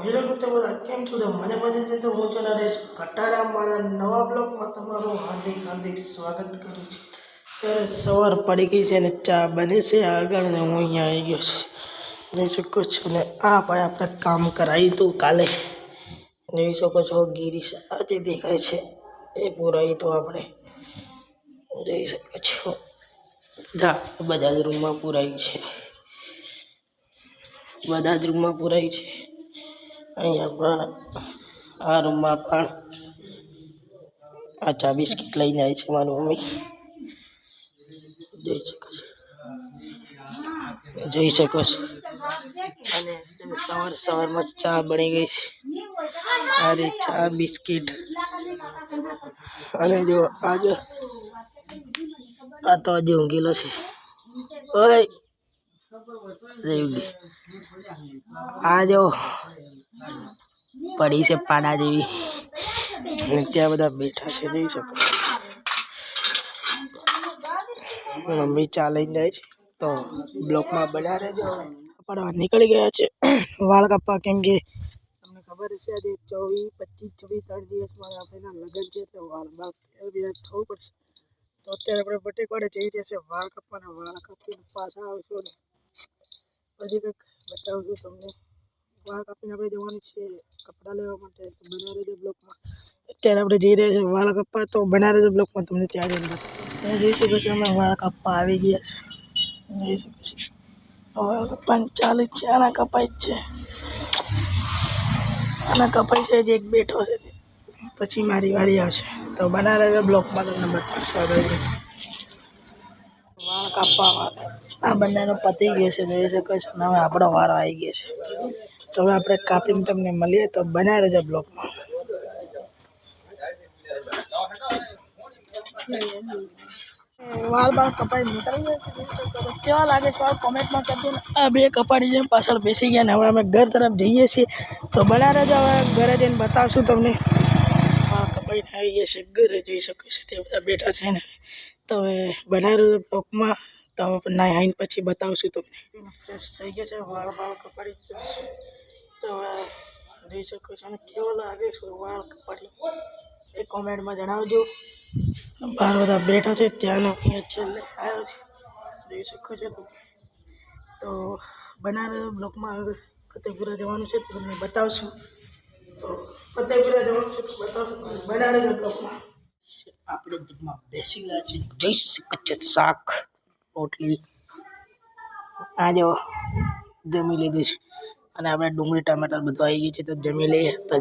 Hello મિત્રો બધા કેમ છો? મજા છે તો હું છું નરેશ કટારા મારા નવા બ્લોગમાં તમારું હાર્દિક સ્વાગત કરું છું। ત્યારે સવાર પડી ગઈ છે અને ચા બને છે આગળ ને હું અહીંયા આવી ગયો છું, જોઈ શકો છો ને આ પણ આપણે કામ કરાવ્યું હતું કાલે, જોઈ શકો છો ગિરીશ આજે દેખાય છે એ પૂરાયું તો આપણે જોઈ શકો છો બધા જ રૂમમાં પૂરાયું છે, બધા જ રૂમમાં પૂરાયું છે। અહીંયા પણ આ રૂમમાં પણ આ ચા બિસ્કિટ લઈને આવી છે મારી મમ્મી, જોઈ શકો છો અને સવારમાં ચા બની ગઈ છે, અરે ચા બિસ્કિટ અને જો આજે આ તો હજી ઊંઘેલો છે, ઓય આ જો પડી છે પાડા જેવી અને ત્યાં બધા બેઠા છે, જોઈ શકો મમ્મી ચા લઈને જાય છે તો બ્લોકમાં બન્યા રહેજો। પડવા નીકળી ગયા છે વાળ કાપવા, કેમ કે તમને ખબર છે આજે 24, 25, 26 3 દિવસમાં આપણા લગ્ન છે તો વાળ થવું પડશે, તો અત્યારે આપણે બટેકવાડે જઈ જશે વાળ કાપવાના, વાળ કાપીને પાછા આવશું ને પછી કંઈક બતાવશું તમને। વાળ કાપીને આપણે જવાનું છે કપડાં લેવા માટે, તો બના રહેજો બ્લોકમાં। અત્યારે આપણે જઈ રહ્યા છીએ વાળ કાપવા, તો બના રહેજો બ્લોકમાં, તમને ત્યાં જઈને બતાવું। જોઈ શકો છો અમે વાળ કાપવા આવી ગયા છે, જોઈ શકો છો વાળ કાપવાનું ચાલુ છે, આના કપાય જ છે, આના કપાય છે, જે એક બેઠો છે પછી મારી વારી આવશે, તો બના રહેજો બ્લોકમાં, તમને બતાવશો આગળ વાળ કાપવા। આ બંનેનો પતી ગયો છે, જોઈ શકો છો, હવે આપણો વારો આવી ગયો છે, તો હવે આપણે કાપીને તમને મળીએ, તો બના રહેજો બ્લોકમાં। વાળ કપાઈ નીકળી ગયા, કેવા લાગે છે વાળ કોમેન્ટમાં કરજો ને। આ બે કપાડી જેમ પાછળ બેસી ગયા ને હવે અમે ઘર તરફ જઈએ છીએ, તો બના રહેજો, હવે ઘરે જઈને બતાવશું તમને। વાળ કપાઈને આવી ગયા છે ઘરે, જોઈ શકો છો તે બધા બેઠા છે ને, તો હવે બના રહેજો બ્લોકમાં, તો હવે નાઈ આવીને પછી બતાવશું તમને। ફ્રેશ થઈ ગયા છે, વાળ કપાડી તો હવે જોઈ શકો છો ને કેવો લાગે છે વાળ કપાડી એ કોમેન્ટમાં જણાવજો। બહાર બધા બેઠા છે, ત્યાંનો અહીંયા છેલ્લે આવ્યો છે, જોઈ શકો છો તમે, તો બના રહેજો બ્લોકમાં। હવે ફતેપુરા જવાનું છે તો તમને બતાવશું, તો ફતેપુરા જવાનું છે તો બતાવશું, બના રહેજો બ્લોકમાં। આપણે જમવા બેસી ગયા છીએ, જોઈ શકો છો શાક રોટલી આ જો જમી લીધું છે, અને આપણે ડુંગળી ટમાટર બધું આવી ગયું છે, તો જમી લઈએ, તો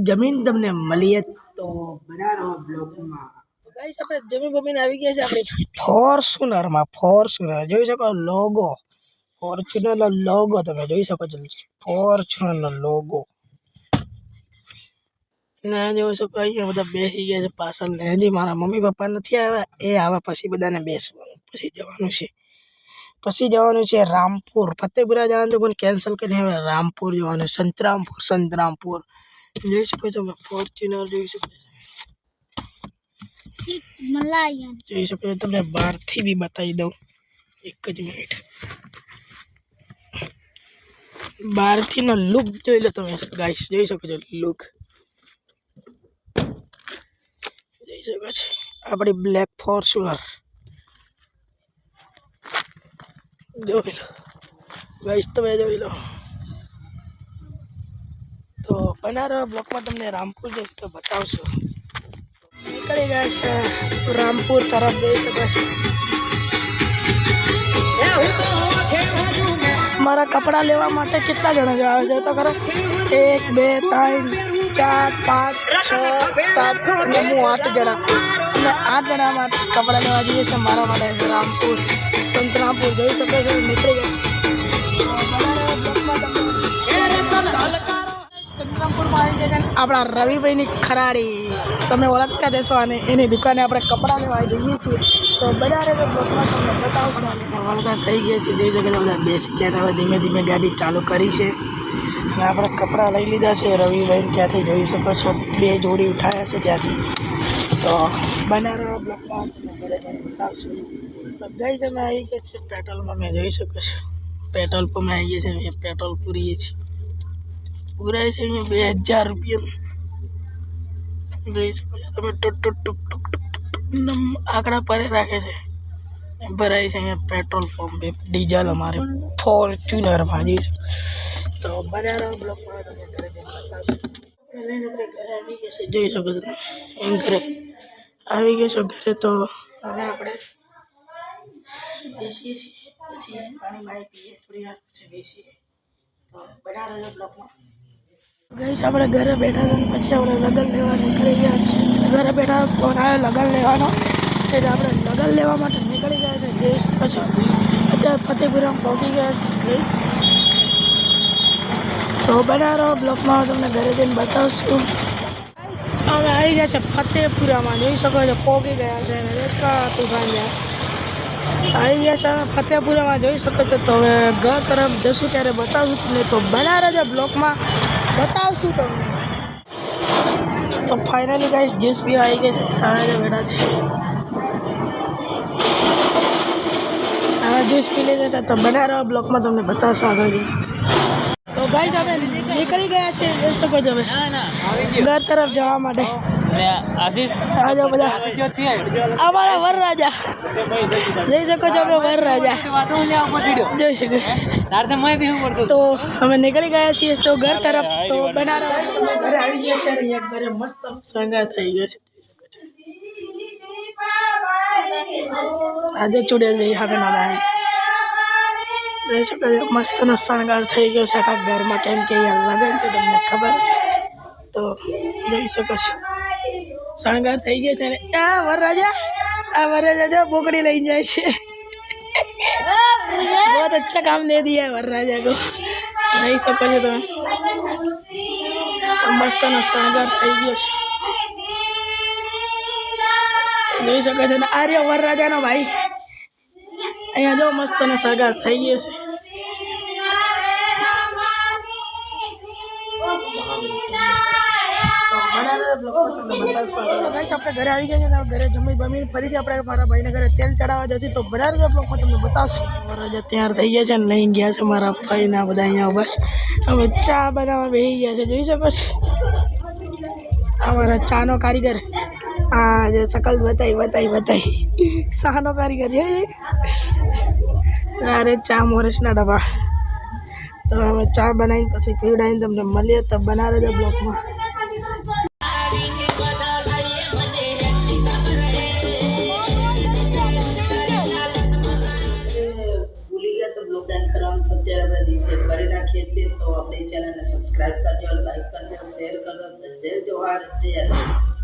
જમીન તમને મળીએ, તો બના રહો બ્લોગમાં। ગાઈસ આપણે જમીને આવી ગયા છે આપણે ફોર્ચ્યુનર જોઈ શકો લોગો, ફોર્ચ્યુનરનો લોગો તમે જોઈ શકો છો, ફોર્ચ્યુનરનો લોગો ને જોઈ શકો અહીંયા બધા બેસી ગયા છે પાછળ ને, હજી મારા મમ્મી પપ્પા નથી આવ્યા, એ આવે પછી બધાને બેસવાનું, પછી જવાનું છે રામપુર। ફતેપુરા જવાનું તો પણ કેન્સલ કરીને હવે રામપુર જવાનું, સંતરામપુર જોઈ શકો છો, ફોર્ચ્યુનર જોઈ શકો છો, જોઈ શકો છો, તમને બહારથી બી બતાવી દઉં, એક જ મિનિટ, બહારથી નો લુક જોઈ લો તમે ગાઈસ, જોઈ શકો છો લુક, જોઈ શકો છો આપણી બ્લેક ફોર્ચ્યુનર, જોઈ લો ગાઈસ, તમે જોઈ લો, તો બના રહો બ્લોકમાં, તમને રામપુર જઈ તો બતાવશો। નીકળી ગયા છે રામપુર તરફ, જઈ શકો છો। મારા કપડાં લેવા માટે કેટલા જણા આવે છે તો ખરો, 1 2 3 4 5 6 7 અને હું 8 જણા, અને 8 જણા માટે કપડાં લેવા જઈએ છીએ મારા માટે રામપુર સંતરામપુર, જોઈ શકો છો નીકળી ગયા છે સંતરામપુરમાં આવી ગયા છે આપણા રવિભાઈની ખરાડી, તમે ઓળખતા જશો, અને એની દુકાને આપણે કપડાં લેવા જઈએ છીએ, તો બધા બ્લોકમાં તમને બતાવશું। વળતા થઈ ગયા છે, જોઈ શકો છો બધા બેસી ગયા, હવે ધીમે ધીમે ગાડી ચાલુ કરી છે, અને આપણે કપડાં લઈ લીધા છે રવિભાઈ ત્યાંથી, જોઈ શકો છો 2 જોડી ઉઠાવ્યા છે ત્યાંથી, તો બના રહો બ્લોકમાં, તમને ઘરે જઈને બતાવશું। તો ગઈ છે અમે આવી ગયા છે પેટ્રોલ પંપે, જોઈ શકો છો પેટ્રોલ પંપે આવી ગયા છે, પેટ્રોલ પૂરીએ છીએ, પૂરાય છે અહીંયા 2000 રૂપિયા જોઈ શકો છો તમે ટુક ટુક ટુક ટુક ટુક આંકડા પરે રાખે છે ભરાય છે અહીંયા પેટ્રોલ પંપ ડીઝલ અમારે ફોર્ચ્યુનરમાં જઈ શકો તો બનારા બ્લોકમાં તમે ઘરે જઈને બતાવશો લઈને આપણે ઘરે આવી ગયા છે જોઈ શકો છો એમ ઘરે આવી ગયા છો ઘરે તો હવે આપણે બેસીએ છીએ પછી પાણી પીએ થોડી વાર પછી બેસીએ તો બનારા બ્લોકમાં ગઈશ આપણે ઘરે બેઠા હતા પછી આપણે લગન લેવા નીકળી ગયા છે ઘરે બેઠા ફોન આવ્યો લગન લેવાનો એટલે આપણે લગન લેવા માટે નીકળી ગયા છે જોઈ શકો છો અત્યારે ફતેપુરામાં પહોંચી ગયા છે તો બનારો બ્લોકમાં તમને ઘરે જઈને બતાવશું હવે આવી ગયા છે ફતેપુરામાં જોઈ શકો છો પહોંચી ગયા છે રચકા તુફાન આવી ગયા છે ફતેપુરામાં જોઈ શકો છો તો હવે ઘર તરફ જશું ત્યારે બતાવશું તમને તો બનારા જે બ્લોકમાં બતાવશું તમને તો ફાઇનલી ગાઈસ જ્યુસ પીવા આવી ગયા છે સારા બેઠા છે હવે જ્યુસ પી લીધા હતા તો બનારા બ્લોકમાં તમને બતાવશું આગળ તો ગાઈસ આપણે નીકળી ગયા છે જોઈ શકો છો ઘર તરફ જવા માટે આજો બધા અમારા વરરાજા જોઈ શકો છો અમે વરરાજા જોઈ શકો તો અમે નીકળી ગયા છીએ તો ઘર તરફ તો બનારા ઘરે આવી ગયા છે અને ઘરે મસ્ત શણગાર થઈ ગયો છે આજે ચૂડેલ જઈ હવે ના જોઈ શકો છો મસ્તનો શણગાર થઈ ગયો છે આખા ઘરમાં કેમ કે અહીંયા લગન છે તમને ખબર છે તો જોઈ શકો છો શણગાર થઈ ગયો છે ને આ વરરાજા જો બોકડી લઈ જાય છે बहुत अच्छा काम दे दिया वरराजा को જોઈ શકો છો તમે મસ્તનો શણગાર થઈ ગયો છે જોઈ શકો છો ને આ રહ્યો વરરાજાનો ભાઈ અહીંયા જો મસ્તનો શણગાર થઈ ગયો છે આપણે ઘરે આવી ગયા છે ઘરે જમી બમીને ફરીથી આપણે મારા ભાઈને ઘરે તેલ ચડાવવા જશે તો બનારા બ્લોકમાં તમને બતાવશું વરરાજા તૈયાર થઈ ગયા છે અને લઈ ગયા છે મારા ભાઈના બધા અહીંયા બસ હવે ચા બનાવવા બેસી ગયા છે જોઈ શકો છો અમારા ચાનો કારીગર આ જે શકલ બતાવી શાનો કારીગર છે અરે ચા મોરસના ડબ્બા તો અમે ચા બનાવીને પછી પીવડાવીને તમને મળીએ તો બનારા બ્લોકમાં અત્યારે આપણે દિવસે કરી નાખીએ છીએ તો આપણી ચેનલને સબસ્ક્રાઈબ કરજો લાઈક કરજો શેર કરજો જય જવાહર જય આદિવાસી